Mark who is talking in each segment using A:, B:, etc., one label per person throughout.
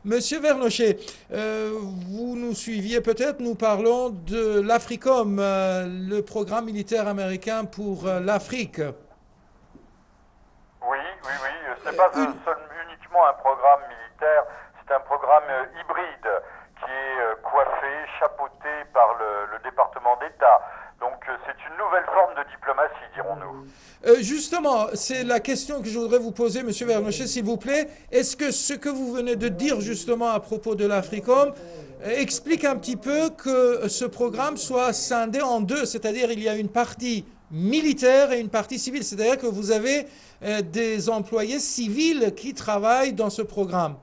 A: Monsieur Vernochet, vous nous suiviez peut-être, nous parlons de l'AFRICOM, le programme militaire américain pour l'Afrique.
B: Oui, oui, oui. C'est pas
A: Une,
B: uniquement un programme militaire, c'est un programme hybride qui est coiffé, chapeauté par le département d'État. Donc c'est une nouvelle forme de diplomatie, dirons-nous.
A: Justement, c'est la question que je voudrais vous poser, Monsieur Vernochet, s'il vous plaît. Est-ce que ce que vous venez de dire justement à propos de l'AFRICOM explique un petit peu que ce programme soit scindé en deux, c'est-à-dire il y a une partie militaire et une partie civile, c'est-à-dire que vous avez des employés civils qui travaillent dans ce programme.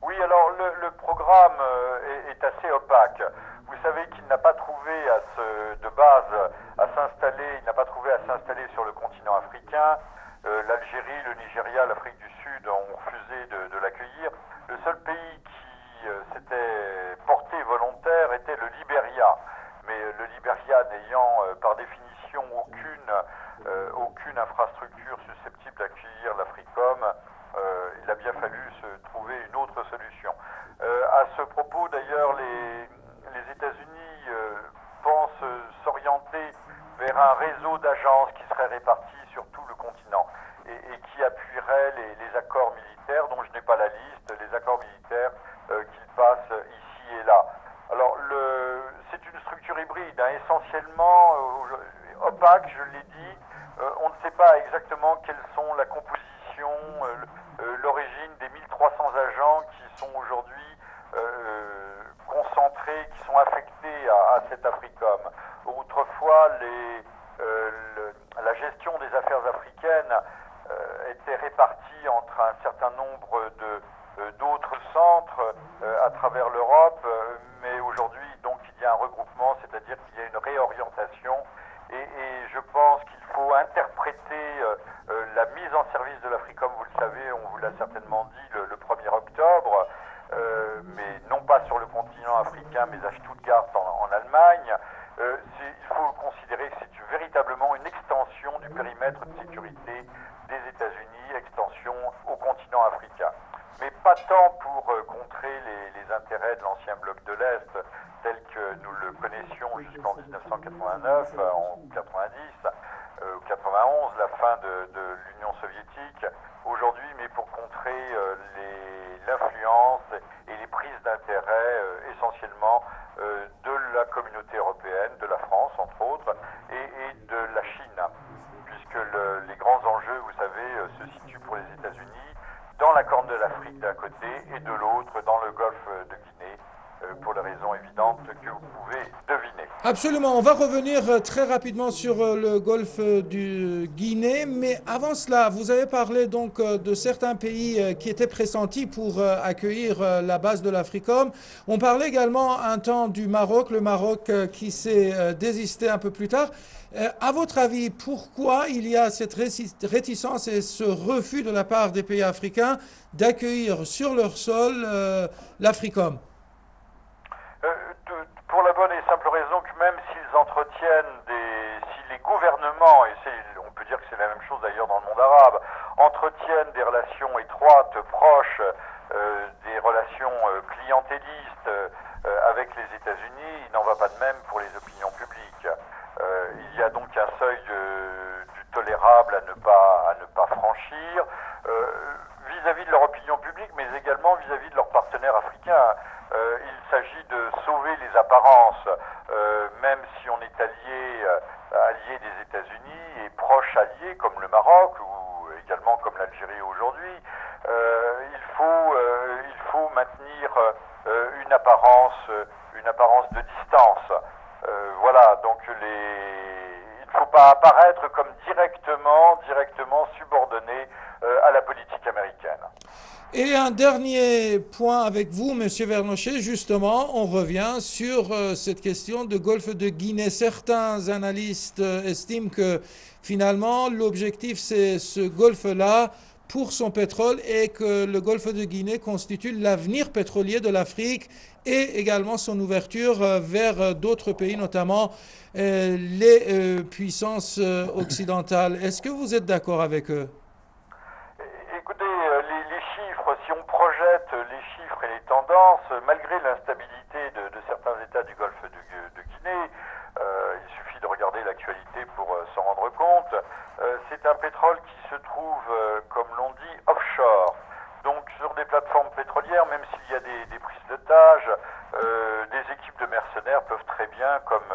B: Oui, alors le programme est assez opaque. Vous savez qu'il n'a pas trouvé de base à s'installer, il n'a pas trouvé à s'installer sur le continent africain. L'Algérie, le Nigeria, l'Afrique du Sud ont refusé de l'accueillir. Le seul pays qui s'était porté volontaire était le Libéria. Mais le Libéria n'ayant par définition aucune infrastructure susceptible d'accueillir l'AFRICOM, il a bien fallu se trouver une autre solution. À ce propos, d'ailleurs, les États-Unis pensent s'orienter vers un réseau d'agences qui serait réparti sur tout le continent et qui appuierait les accords militaires, dont je n'ai pas la liste, les accords militaires qu'ils passent ici et là. Alors, c'est une structure hybride, hein, essentiellement opaque, je l'ai dit. On ne sait pas exactement quelles sont la composition, l'origine des 1300 agents qui sont aujourd'hui concentrés, qui sont affectés à cette AFRICOM. Autrefois, la gestion des affaires africaines était répartie entre un certain nombre d'autres centres à travers l'Europe, mais aujourd'hui, donc, il y a un regroupement, c'est-à-dire qu'il y a une réorientation, et je pense qu'il faut interpréter la mise en service de l'AFRICOM, vous le savez, on vous l'a certainement dit, le 1er octobre, mais non pas sur le continent africain, mais à Stuttgart en Allemagne. Il faut considérer que c'est véritablement une extension du périmètre de sécurité des États-Unis, extension au continent africain. Mais pas tant pour contrer les intérêts de l'ancien bloc de l'Est, tel que nous le connaissions jusqu'en 1989, en 90, ou 91, la fin de l'Union soviétique, aujourd'hui, mais pour contrer l'influence et les prises d'intérêt essentiellement de la communauté européenne, de la France entre autres, et de la Chine, puisque les grands enjeux, vous savez, se situent pour les États-Unis dans la Corne de l'Afrique d'un côté et de l'autre dans le golfe de Guinée, pour les raisons évidentes que vous pouvez deviner.
A: Absolument, on va revenir très rapidement sur le golfe du Guinée, mais avant cela, vous avez parlé donc de certains pays qui étaient pressentis pour accueillir la base de l'AFRICOM. On parlait également un temps du Maroc, le Maroc qui s'est désisté un peu plus tard. À votre avis, pourquoi il y a cette réticence et ce refus de la part des pays africains d'accueillir sur leur sol l'AFRICOM?
B: Pour la bonne et simple raison que même s'ils entretiennent si les gouvernements, et on peut dire que c'est la même chose d'ailleurs dans le monde arabe, entretiennent des relations étroites, proches, des relations clientélistes avec les États-Unis, il n'en va pas de même pour les opinions publiques. Il y a donc un seuil du tolérable à ne pas franchir vis-à-vis de leur opinion publique, mais également vis-à-vis de leurs partenaires africains. Il s'agit de sauver les apparences, même si on est allié des États-Unis et proche allié comme le Maroc ou également comme l'Algérie aujourd'hui. Il faut maintenir une apparence de distance. Voilà, donc il ne faut pas apparaître comme directement subordonné à la politique américaine.
A: Et un dernier point avec vous, Monsieur Vernochet, justement, on revient sur cette question de golfe de Guinée. Certains analystes estiment que finalement l'objectif c'est ce golfe-là pour son pétrole et que le golfe de Guinée constitue l'avenir pétrolier de l'Afrique et également son ouverture vers d'autres pays, notamment les puissances occidentales. Est-ce que vous êtes d'accord avec eux?
B: Écoutez, les chiffres, si on projette projette les chiffres et les tendances, malgré l'instabilité de certains États du golfe de Guinée, il suffit de regarder l'actualité pour s'en rendre compte, c'est un pétrole qui se trouve, comme l'on dit, offshore. Donc sur des plateformes pétrolières, même s'il y a des prises d'otages, des équipes de mercenaires peuvent très bien, comme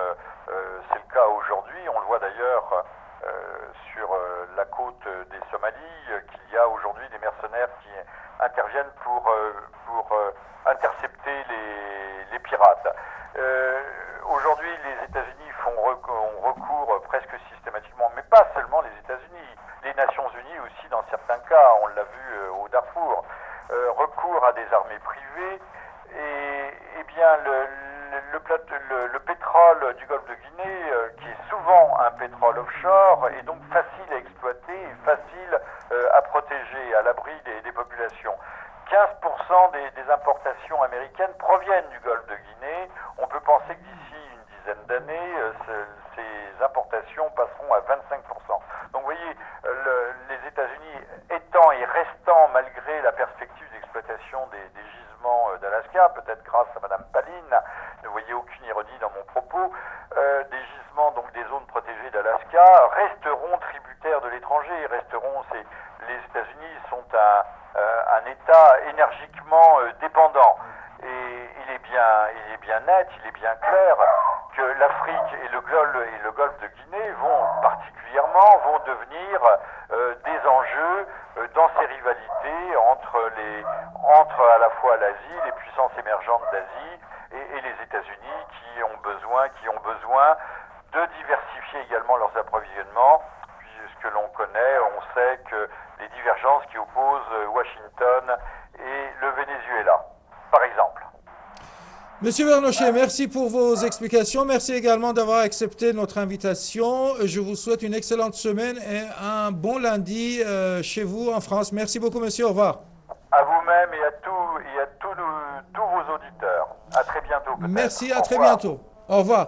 B: c'est le cas aujourd'hui, on le voit d'ailleurs sur la côte des Somalies, qu'il y a aujourd'hui des mercenaires qui interviennent pour intercepter les pirates. Aujourd'hui, les États-Unis ont recours presque systématiquement, mais pas seulement les États-Unis, les Nations Unies aussi dans certains cas, on l'a vu au Darfour, recours à des armées privées, et bien le pétrole du golfe de Guinée, qui est souvent un pétrole offshore, est donc facile à exploiter et facile à protéger, à l'abri des populations. 15% des importations américaines proviennent du golfe de Guinée. On peut penser que d'ici une dizaine d'années, ces importations passeront à 25%. Donc vous voyez, les États-Unis étant et restant, malgré la perspective d'exploitation des gisements d'Alaska, peut-être grâce à Madame Palin, ne voyez aucune ironie dans mon propos, des gisements, donc des zones protégées d'Alaska, resteront tributaires de l'étranger, les États-Unis sont un État énergiquement dépendant. Et il est bien net, il est bien clair que l'Afrique et le golfe de Guinée vont devenir des enjeux dans ces rivalités entre à la fois l'Asie, les puissances émergentes d'Asie et les États-Unis qui ont besoin de diversifier également leurs approvisionnements. Puisque l'on connaît, on sait que les divergences qui opposent Washington et le Venezuela, par exemple.
A: Monsieur Bernochet, merci pour vos explications. Merci également d'avoir accepté notre invitation. Je vous souhaite une excellente semaine et un bon lundi chez vous en France. Merci beaucoup, monsieur. Au revoir.
B: À vous-même et à tous vos auditeurs. À très bientôt, peut-être.
A: Merci, à très bientôt. Au revoir.